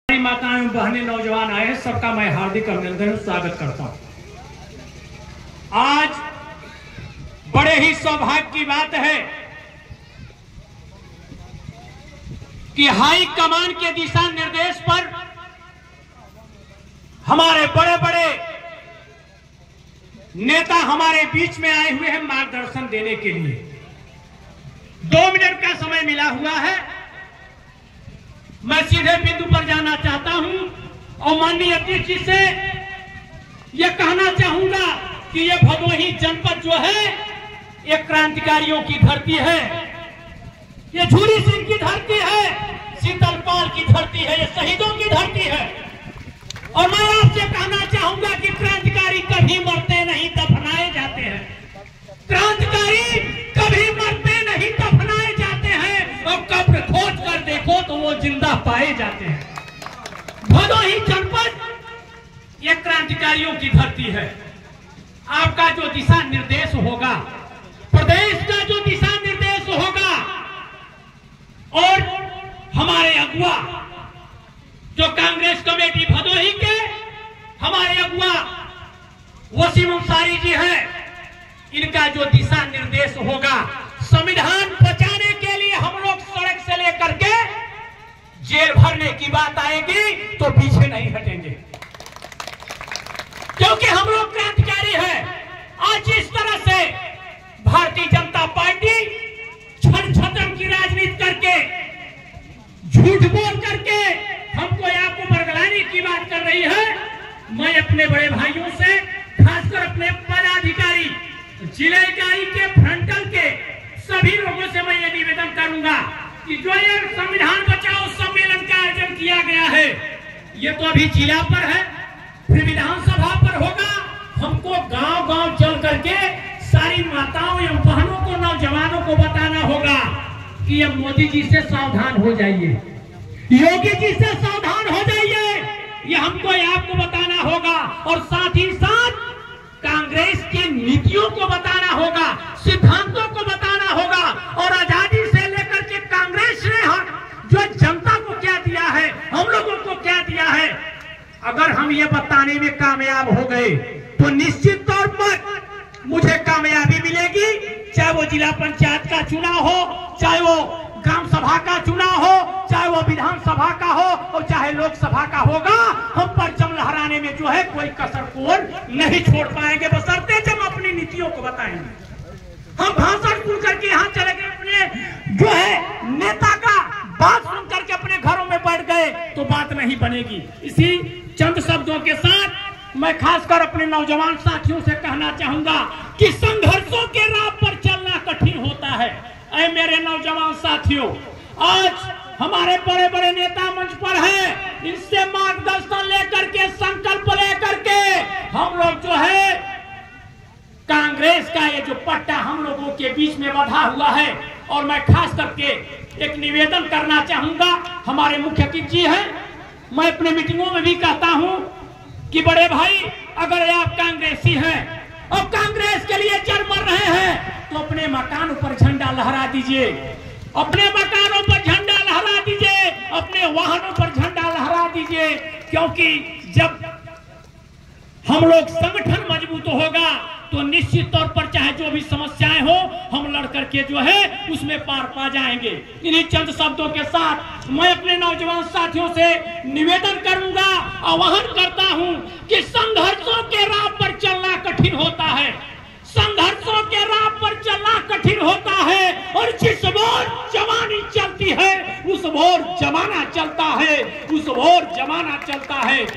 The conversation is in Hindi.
माताएं बहनें नौजवान आए हैं, सबका मैं हार्दिक अभिनंदन स्वागत करता हूं। आज बड़े ही सौभाग्य की बात है कि हाई कमान के दिशा निर्देश पर हमारे बड़े बड़े नेता हमारे बीच में आए हुए हैं मार्गदर्शन देने के लिए। 2 मिनट का समय मिला हुआ है। मैं सीधे बिंदु पर जाना चाहता हूं और माननीय अध्यक्ष जी से यह कहना चाहूंगा कि यह भदोही जनपद जो है ये क्रांतिकारियों की धरती है, ये झूरी सिंह की धरती है, शीतलपाल की धरती है, ये शहीदों की धरती है। और मैं आपसे कहना चाहूंगा कि क्रांतिकारी कभी मरते नहीं, दफनाए जाते हैं। क्रांतिकारी कभी मरते नहीं, दफनाए जाते हैं। और कब्र खोद कर देखो तो वो जिंदा पाए जाते हैं। भदोही जनपद ये क्रांतिकारियों की धरती है। आपका जो दिशा निर्देश होगा, प्रदेश का जो दिशा निर्देश होगा, और हमारे अगुआ जो कांग्रेस कमेटी भदोही के हमारे अगुआ वसीम अंसारी जी हैं, इनका जो दिशा निर्देश होगा, संविधान बचाने के लिए हम लोग सड़क से लेकर के जेल भरने की बात आएगी तो पीछे नहीं हटेंगे, क्योंकि हम लोग क्रांतिकारी हैं। आज इस तरह से भारतीय जनता पार्टी छल छतम की राजनीति करके, झूठ बोल करके हमको यहाँ को बरगलाने की बात कर रही है। मैं अपने बड़े भाइयों से, खासकर अपने पदाधिकारी, जिला इकाई के, फ्रंटल के सभी लोगों से मैं ये निवेदन करूंगा कि जो ये संविधान बचाओ सम्मेलन का आयोजन किया गया है, ये तो अभी जिला पर है, फिर विधानसभा पर होगा। हमको गांव-गांव चल करके सारी माताओं एवं बहनों को, नौजवानों को बताना होगा कि ये मोदी जी से सावधान हो जाइए, योगी जी से सावधान हो जाइए। ये हमको आपको बताना होगा और साथ ही साथ कांग्रेस की नीतियों को बताना होगा, सिद्धांतों को बताना होगा, और आजादी से लेकर के कांग्रेस ने जो जनता को क्या दिया है, हम लोगों को क्या दिया है, अगर हम ये बताने में कामयाब हो गए तो निश्चित तौर पर मुझे कामयाबी मिलेगी। चाहे वो जिला पंचायत का चुनाव हो, चाहे वो ग्राम सभा का चुनाव हो, चाहे वो विधानसभा का हो, और चाहे लोकसभा का होगा, हम परचम लहराने में जो है कोई कसर कोर नहीं छोड़ पाएंगे, बशर्ते जब अपनी नीतियों को बताएंगे। हम भाषण सुन करके यहाँ चले गए, अपने जो है नेता का बात सुन करके अपने घरों में बैठ गए तो बात नहीं बनेगी। इसी चंद शब्दों के साथ मैं खासकर अपने नौजवान साथियों से कहना चाहूंगा कि संघर्षों के राह पर चलना कठिन होता है। ऐ मेरे नौजवान साथियों, आज हमारे बड़े बड़े नेता मंच पर हैं, इनसे मार्गदर्शन लेकर के, संकल्प लेकर के हम लोग जो है कांग्रेस का ये जो पट्टा हम लोगों के बीच में बंधा हुआ है। और मैं खास करके एक निवेदन करना चाहूंगा, हमारे मुख्य अतिथि जी हैं, मैं अपने मीटिंगों में भी कहता हूं कि बड़े भाई, अगर आप कांग्रेसी हैं और कांग्रेस के लिए जर मर रहे हैं तो अपने मकानों पर झंडा लहरा दीजिए, अपने मकानों पर झंडा लहरा दीजिए, अपने वाहनों पर झंडा लहरा दीजिए, क्योंकि जब हम लोग संगठन मजबूत होगा तो निश्चित तौर पर चाहे जो भी समस्याएं हो, हम लड़ करके जो है उसमें पार पा जाएंगे। इन्हीं चंद शब्दों के साथ मैं अपने नौजवान साथियों से निवेदन करूंगा, आह्वान करता हूं कि संघर्षों के राह पर चलना कठिन होता है, संघर्षों के राह पर चलना कठिन होता है, और जिस ओर जवानी चलती है उस ओर जमाना चलता है, उस ओर जमाना चलता है।